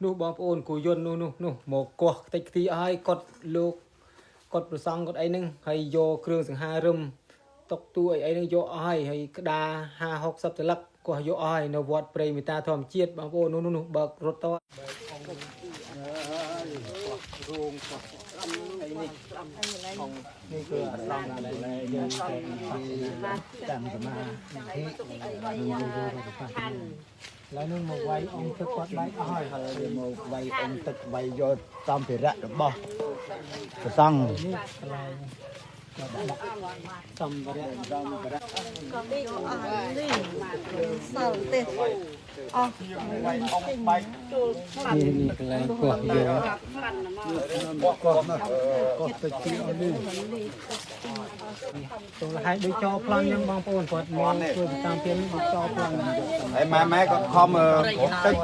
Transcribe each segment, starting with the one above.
នោះបងប្អូនគូយន្តនោះមកកោះតិចទីឲ្យកត់លោកកត់ប្រសង់កត់អីហ្នឹងហើយយកគ្រឿងសង្ហារឹមតុកទួអីហ្នឹងយកឲ្យហើយក្តារ50 60សន្លឹកកោះយកឲ្យនៅវត្តព្រៃមេតាធម្មជាតិបងប្អូននោះបើករត់តរោងកោះអីនេះនេះគឺអាស្រមដែលយើងតាមសមាធិแล้วนึงមកវាយអង្គទឹកគាត់បែកអស់ហើយវាមកវាយអង្គទឹកវាយយកសម្ភារៈរបស់ព្រះសង្ឃនេះកន្លែងគាត់ដាក់សម្ភារៈក៏មានអស់នេះសល់ទេអស់វាយអង្គបែកចូលនេះកន្លែងគាត់យកគាត់ទៅទីអស់នេះចូលហើយដូចចោលប្លន់ហ្នឹងបងប្អូនគាត់មកធ្វើតាមទៀតដូចចោលប្លន់ហើយម៉ែគាត់ខំគ្រប់ទឹក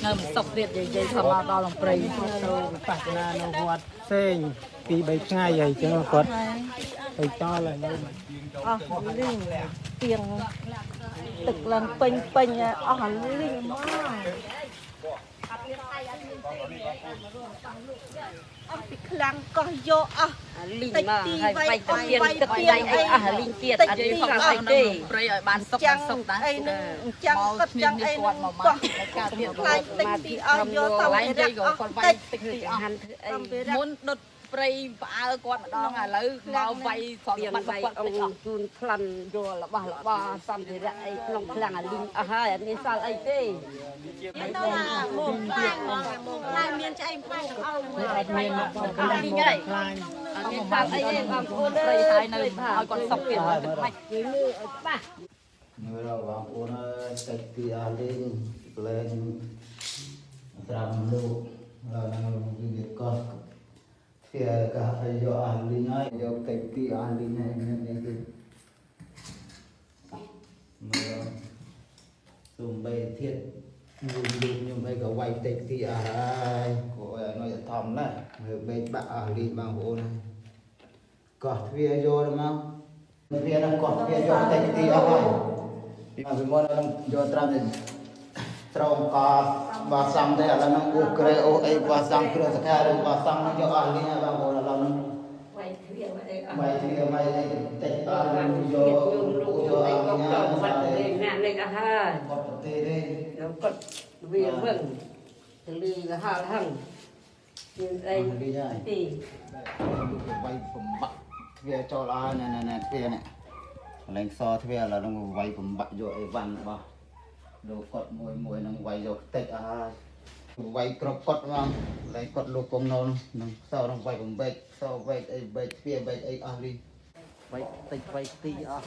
នៅមិនសុខទៀតនិយាយថាមកដល់លំព្រៃទៅវិបស្សនានៅវត្តផ្សេងពី3ថ្ងៃហើយអញ្ចឹងគាត់ទៅចោលហើយនៅអស់លីងទៀងទឹកឡើងពេញអស់លីងមកអស់ពីខ្លាំងកោះយកអស់លីងមកហើយវាយទៅទៀតទឹកវាយអីអស់លីងទៀតអត់យីផងអីទេព្រៃឲ្យបានសុខដែរអីនឹងអញ្ចឹងគាត់ចឹងអីគាត់មកមកការទៀតខ្លាចទឹកទីអស់យកទៅហើយគាត់វាយទឹកទីអស់មុនដុតព្រៃផ្អើគាត់ម្ដងឥឡូវមកវាយគាត់បាត់គាត់អង្គជូនក្លិនយករបស់សម្ភារៈអីក្នុងខ្លាំងអាលីងអស់ហើយអត់មានសល់អីទេមានទៅមកខ្លាញ់មានឆ្អែងខ្លាញ់ទាំងអស់អត់មានមកខ្លាញ់អត់មានសល់អីទេបងប្អូនព្រៃហើយនៅឲ្យគាត់សុខទៀតទឹកខ្លាច់យើងមើលឲ្យច្បាស់មើលបងប្អូនអើយទឹកទីអាលីងក្លែងត្រាំលោកហើយនឹងវាកោះវាក៏យកអាលីងហើយយកតិចទីអាលីងហើយនេះគឺមើលសំបីធាតខ្ញុំឲ្យក៏វាយតិចទីអាហើយគាត់ឲ្យនៅធំណាស់មើលបេកបាក់អាលីងបងប្អូនកោះទ្វារយកមកវានឹងកោះទ្វារយកតិចទីអស់ហើយពីមុននឹងយកត្រាំទៅត្រង់កោបាសងទេឥឡូវហ្នឹងអូក្រេអូអីបាសងគ្រឿងសក្ការឬបាសងនឹងយកអស់លីងហើយបងប្អូនឥឡូវហ្នឹងវាយទ្វារវាយតិចអស់លីងយកអស់លីងហើយបាត់ទេណានេះអស់ហើយបាត់ទេទេគាត់វាវឹងទលីក៏ហល់ហឹងមានអីទីវាយបំបាក់ទ្វារចូលអស់ណែទ្វារនេះកន្លែងសទ្វារឥឡូវហ្នឹងវាយបំបាក់យកអីវ៉ាន់របស់លោកគាត់មួយនឹងវាយយកតិចអស់វាយគ្រប់គាត់ហ្មងឡៃគាត់លោកកុំនៅនឹងសោនឹងវាយបំបែកសោវែកអីបែកទ្វារបែកអីអស់លីវាយតិចវាយទីអស់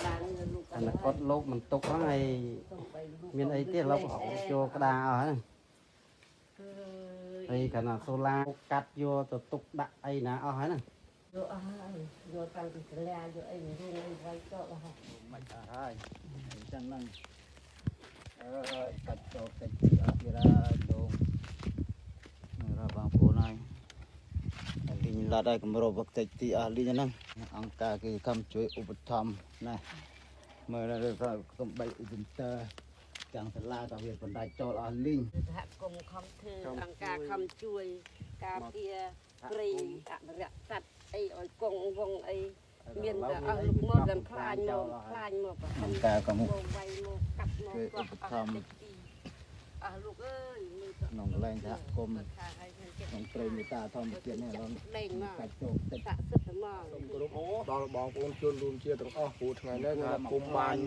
អានគាត់លោកមិនទុកហ្នឹងហើយមានអីទៀតលោកអស់ចូលក្តារអស់ហ្នឹងហើយកាលណាសូឡាកាត់យកទៅទុកដាក់អីណាអស់ហើយហ្នឹងយកអស់ហើយយកតាំងពីស្លាយកអីរួមអីវាយចោលអស់ហើយមិនអស់ហើយអញ្ចឹងហ្នឹងកាត់ចូលតិចអស់ទៀតហើយលោកបងប្អូនហើយលីងឡាត់ហើយគម្របតិចទីអស់លីងហ្នឹងអង្គការគេខំជួយឧបត្ថម្ភណាមើលទៅកំបីអ៊ីនទ័រទាំងសាលាក៏វាបណ្ដាច់ចូលអស់លីងសហគមន៍ខំធ្វើអង្គការខំជួយការពារព្រៃអនុរក្សសត្វអីឲ្យគង់វងអីមានតែអស់លោកមកដល់ខ្លាញ់មកអង្គការក៏មកវាយមកកាត់មកឧបត្ថម្ភអស់លោកអើយក្នុងកន្លែងសហគមន៍ក្នុងព្រៃមេតាធម្មជាតិនេះឡងកាច់ចូលទឹកសិទ្ធិមកសូមគោរពដល់បងប្អូនជនរួមជាតិទាំងអស់ព្រោះថ្ងៃនេះសហគមន៍បាន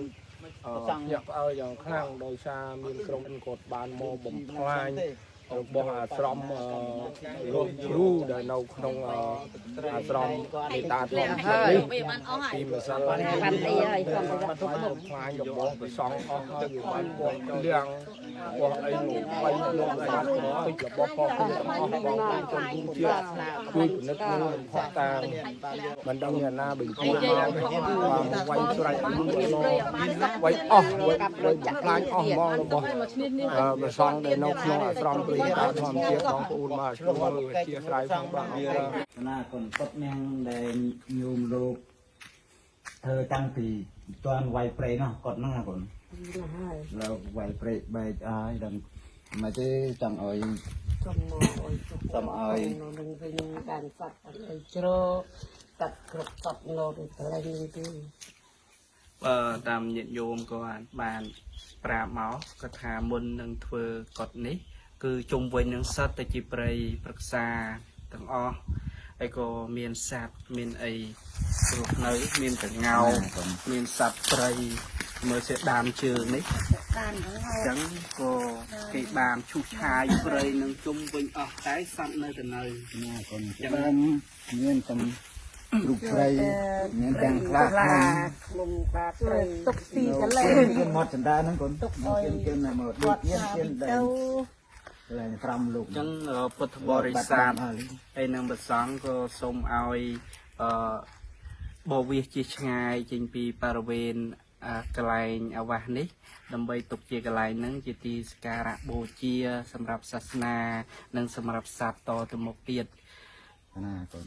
ភ្ញាក់ផ្អើលយ៉ាងខ្លាំងដោយសារមានក្រុមគាត់បានមកបំផ្លាញរបស់អាស្រមលោកគ្រូដែលនៅក្នុងអាស្រមមេតាធម្មជាតិនេះពីម្សិលបានអីហើយខ្ញុំទៅបំផ្លាញរបស់ប្រសងអស់ហើយវាបានគាត់លៀងគាត់អីមកវាយយកបានពេចរបស់ផងអស់បងជនរួមជាតិជួយពិនិត្យមើលបំផុសតាមមិនដឹងយ៉ាងណាបញ្ជាមកវាយស្រែកវាយអស់វាយបំផ្លាញអស់ហ្មងរបស់ប្រសងដែលនៅក្នុងអាស្រមព្រៃតាធម្មជាតិបងប្អូនមកឆ្លងមើលជាស្រ័យផងបាទណាកូនគាត់នឹងដែលញោមលោកធ្វើតាំងពីតាន់វាយព្រៃនោះគាត់ហ្នឹងណាកូនហើយលើវាយព្រៃបែកហើយដល់ mà chứ chẳng ơi Xong rồi nó đừng vinh đàn sạch ở chỗ sạch cực sạch nó được lên đi តាមញាតិញោមក៏បានប្រាប់មកក៏ថាមុននឹងធ្វើកត់នេះគឺជុំវិញនឹងសត្វទៅជាព្រៃប្រឹក្សាទាំងអស់ហើយក៏មានសត្វមានអីរស់នៅមានទាំងងោមានសត្វព្រៃមើលសេដានជើងនេះអញ្ចឹងក៏គេបានឈូសឆាយព្រៃនឹងជុំវិញអស់តែសត្វនៅតែនៅ nha còn cái ban nguyên tầm lục cây nguyên đang khác lùng và tục xì cái lên lên cái một chân đá nó còn tục trên này một đôi tiên trên đây đâu là from lục អញ្ចឹងពុទ្ធបរិស័ទហើយនឹងព្រះសង្ឃក៏សូមឲ្យបវិសជាឆ្ងាយចេញពីបរិវេណកន្លែងអាវាសនេះដើម្បីទុកជាកន្លែងហ្នឹងជាទីសក្ការៈបូជាសម្រាប់សាសនានិងសម្រាប់សត្វតទៅមុខទៀត nè còn